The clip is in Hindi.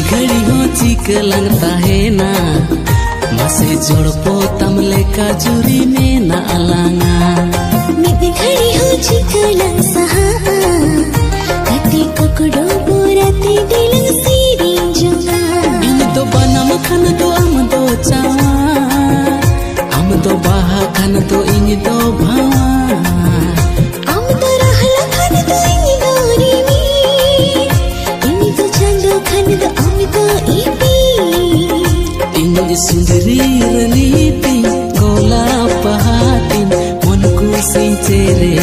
घड़ी हो चिकलंग ताहेना मसे जोड़पो तमले का जुरी में ना अलांगा मिद घड़ी हो चिकलंग सहा कति ककड़ो बोरते दिलंग सीरी जुंगा इन तो बनम खन तो हम तो चावा हम तो बाहा खन तो इन तो भावा हम तो रहला खन तो इन दोरी में इन तो चंदो खन तो हम तो इपी इन सुंदरी रलीती कोला पहातिन मन को सिंचेरे